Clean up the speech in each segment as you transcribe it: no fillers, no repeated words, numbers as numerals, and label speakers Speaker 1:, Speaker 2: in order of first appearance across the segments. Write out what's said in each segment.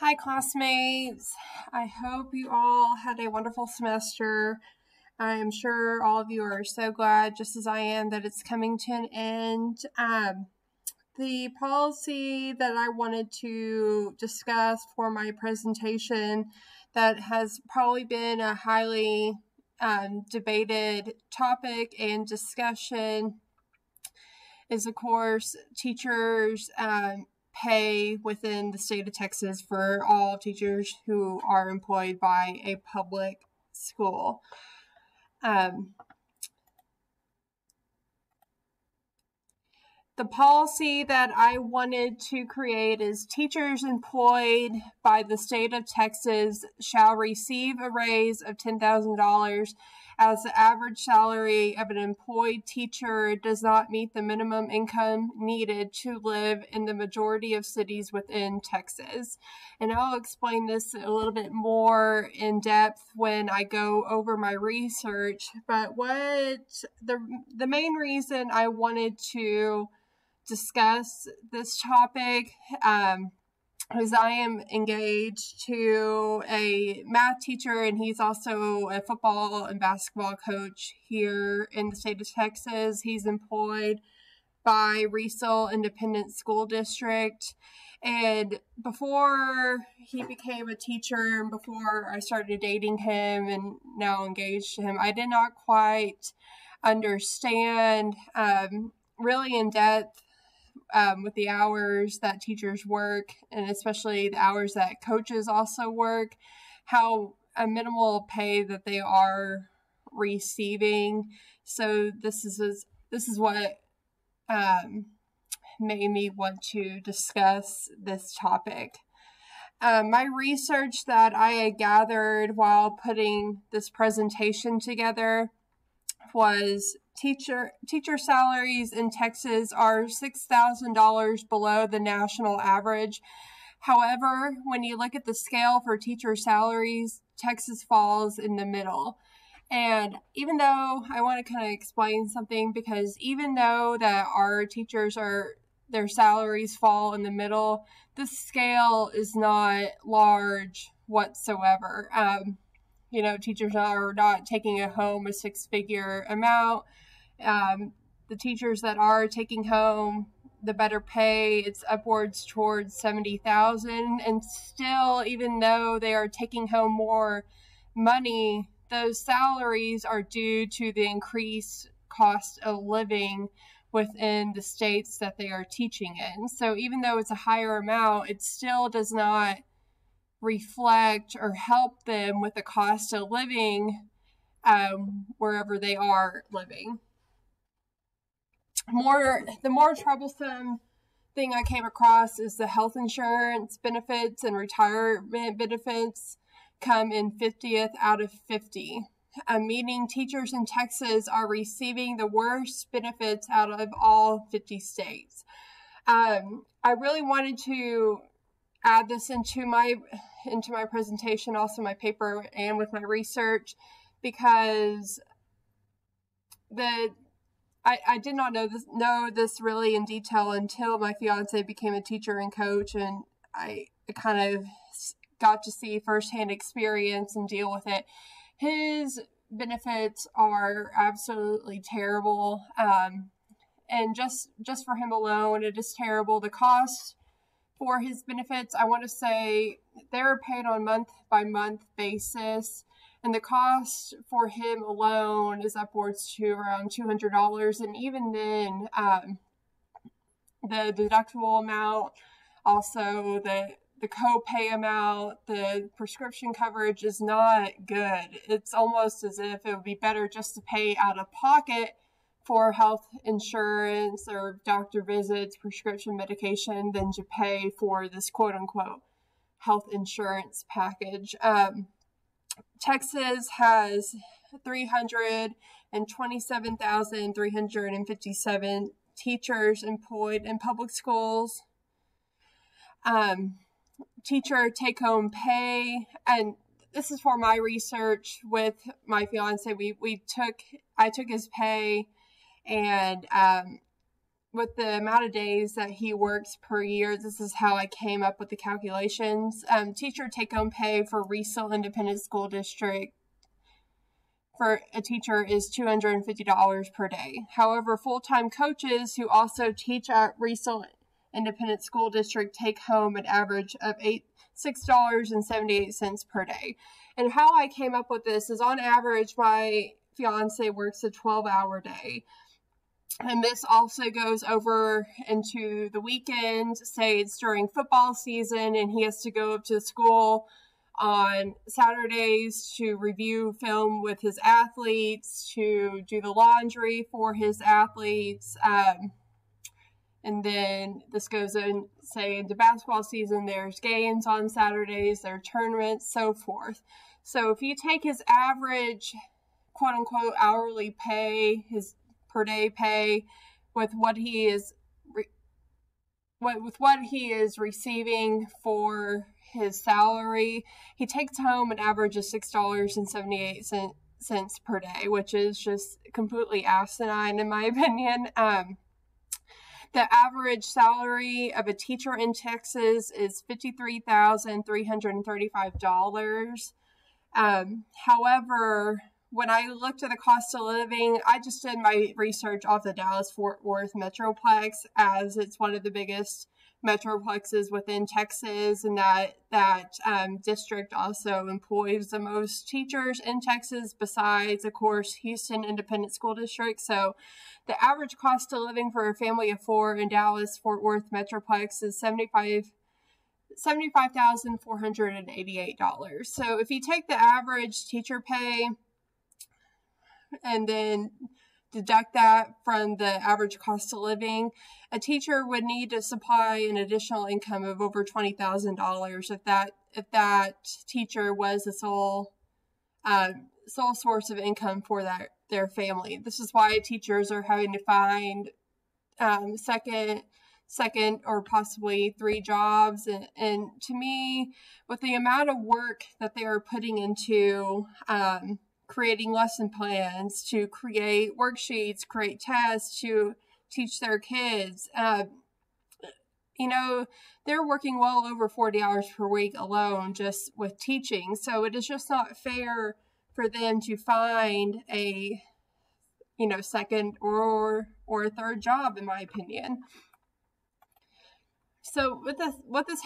Speaker 1: Hi, classmates. I hope you all had a wonderful semester. I am sure all of you are so glad, just as I am, that it's coming to an end. The policy that I wanted to discuss for my presentation that has probably been a highly debated topic and discussion is, of course, teachers' pay within the state of Texas for all teachers who are employed by a public school. The policy that I wanted to create is teachers employed by the state of Texas shall receive a raise of $10,000 as the average salary of an employed teacher does not meet the minimum income needed to live in the majority of cities within Texas. And I'll explain this a little bit more in depth when I go over my research. But the main reason I wanted to discuss this topic because I am engaged to a math teacher, and he's also a football and basketball coach here in the state of Texas. He's employed by Riesel Independent School District. And before he became a teacher and before I started dating him and now engaged to him, I did not quite understand really in depth with the hours that teachers work, and especially the hours that coaches also work, how a minimal pay that they are receiving. So this is what made me want to discuss this topic. My research that I gathered while putting this presentation together was teacher salaries in Texas are $6,000 below the national average. However, when you look at the scale for teacher salaries, Texas falls in the middle. And even though I want to kind of explain something, because even though that our teachers their salaries fall in the middle, the scale is not large whatsoever. Teachers are not taking home a six-figure amount. The teachers that are taking home the better pay, it's upwards towards $70,000. And still, even though they are taking home more money, those salaries are due to the increased cost of living within the states that they are teaching in. So even though it's a higher amount, it still does not reflect or help them with the cost of living wherever they are living. The more troublesome thing I came across is the health insurance benefits and retirement benefits come in 50th out of 50, meaning teachers in Texas are receiving the worst benefits out of all 50 states. I really wanted to add this into my presentation, also my paper, and with my research, because I did not know this really in detail until my fiance became a teacher and coach, and I kind of got to see firsthand experience and deal with it. His benefits are absolutely terrible, and just for him alone, it is terrible. The cost for his benefits, I want to say they're paid on month-by-month basis, and the cost for him alone is upwards to around $200. And even then, the deductible amount, also the co-pay amount, the prescription coverage is not good. It's almost as if it would be better just to pay out of pocket for health insurance or doctor visits, prescription medication, than to pay for this quote-unquote health insurance package. Texas has 327,357 teachers employed in public schools. Teacher take-home pay, and this is for my research with my fiance. I took his pay, and with the amount of days that he works per year, this is how I came up with the calculations. Teacher take-home pay for Riesel Independent School District for a teacher is $250 per day. However, full-time coaches who also teach at Riesel Independent School District take home an average of $6.78 per day. And how I came up with this is, on average, my fiance works a 12-hour day. And this also goes over into the weekend. Say it's during football season and he has to go up to school on Saturdays to review film with his athletes, to do the laundry for his athletes. And then this goes in, say, into basketball season, there's games on Saturdays, there are tournaments, so forth. So if you take his average, quote-unquote, hourly pay, his per-day pay, with what he is receiving for his salary, he takes home an average of $6.78 per day, which is just completely asinine in my opinion. The average salary of a teacher in Texas is $53,335. However, when I looked at the cost of living, I just did my research off the Dallas-Fort Worth Metroplex, as it's one of the biggest metroplexes within Texas, and that district also employs the most teachers in Texas, besides, of course, Houston Independent School District. So the average cost of living for a family of four in Dallas-Fort Worth Metroplex is $75,488. So if you take the average teacher pay and then deduct that from the average cost of living, a teacher would need to supply an additional income of over $20,000 if that teacher was the sole source of income for their family. This is why teachers are having to find second or possibly three jobs. And to me, with the amount of work that they are putting into creating lesson plans, to create worksheets, create tests, to teach their kids, they're working well over 40 hours per week alone just with teaching. So it is just not fair for them to find a, second or a third job, in my opinion. So with this,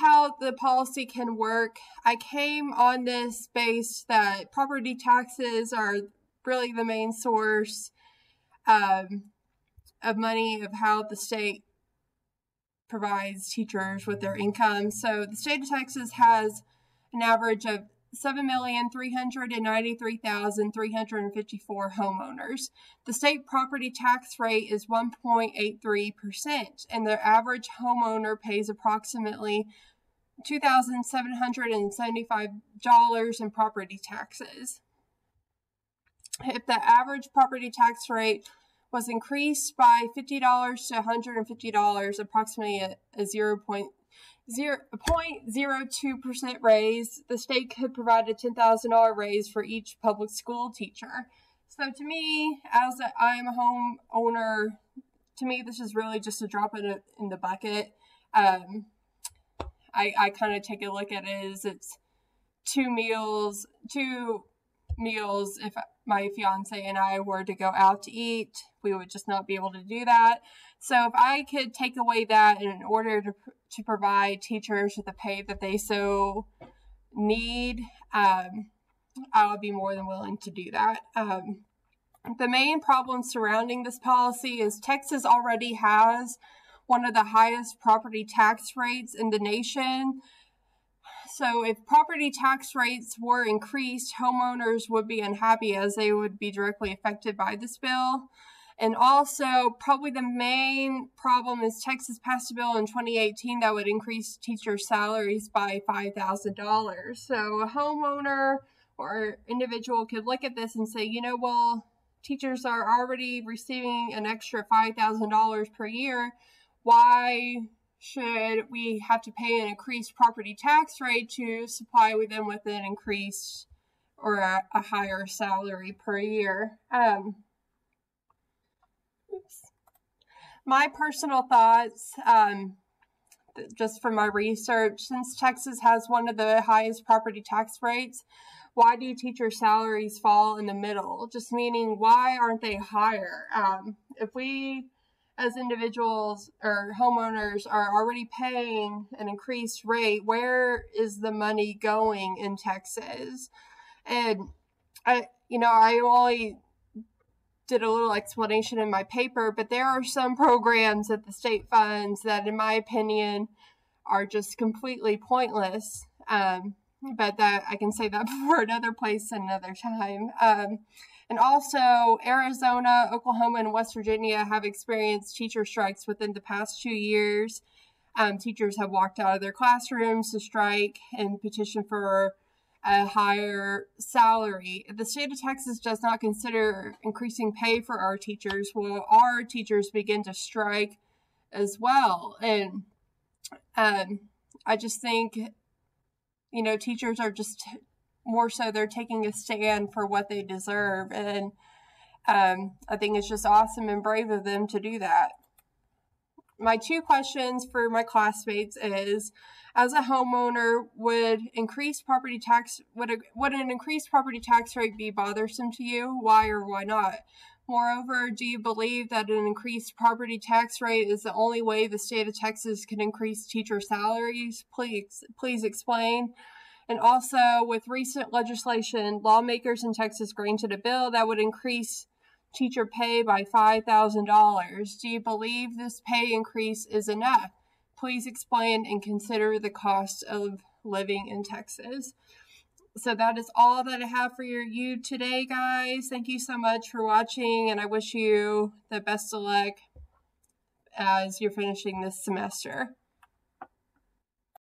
Speaker 1: how the policy can work, I came on this based that property taxes are really the main source of money of how the state provides teachers with their income. So the state of Texas has an average of 7,393,354 homeowners. The state property tax rate is 1.83%, and the average homeowner pays approximately $2,775 in property taxes. If the average property tax rate was increased by $50 to $150, approximately a 0.02% raise, the state could provide a $10,000 raise for each public school teacher. So to me, as I'm a homeowner, to me this is really just a drop in the bucket. I kind of take a look at it as it's two meals. If my fiance and I were to go out to eat, we would just not be able to do that. So if I could take away that in order to provide teachers with the pay that they so need, I would be more than willing to do that. The main problem surrounding this policy is Texas already has one of the highest property tax rates in the nation. So if property tax rates were increased, homeowners would be unhappy as they would be directly affected by this bill. And also, probably the main problem is Texas passed a bill in 2018 that would increase teachers' salaries by $5,000. So a homeowner or individual could look at this and say, well, teachers are already receiving an extra $5,000 per year. Why should we have to pay an increased property tax rate to supply them with an increased or a higher salary per year? My personal thoughts, just from my research, since Texas has one of the highest property tax rates, why do teacher salaries fall in the middle? Just meaning, why aren't they higher? If we as individuals or homeowners are already paying an increased rate, where is the money going in Texas? And I only did a little explanation in my paper, but there are some programs that the state funds that, in my opinion, are just completely pointless. But that I can say that for another place another time. And also, Arizona, Oklahoma, and West Virginia have experienced teacher strikes within the past 2 years. Teachers have walked out of their classrooms to strike and petition for a higher salary. The state of Texas does not consider increasing pay for our teachers. Well, our teachers begin to strike as well. And I just think, teachers are just more so they're taking a stand for what they deserve. And I think it's just awesome and brave of them to do that. My 2 questions for my classmates is, as a homeowner, would an increased property tax rate be bothersome to you? Why or why not? Moreover, do you believe that an increased property tax rate is the only way the state of Texas can increase teacher salaries? Please explain. And also, with recent legislation, lawmakers in Texas granted a bill that would increase teacher pay by $5,000. Do you believe this pay increase is enough? Please explain and consider the cost of living in Texas. So that is all that I have for you today, guys. Thank you so much for watching, and I wish you the best of luck as you're finishing this semester.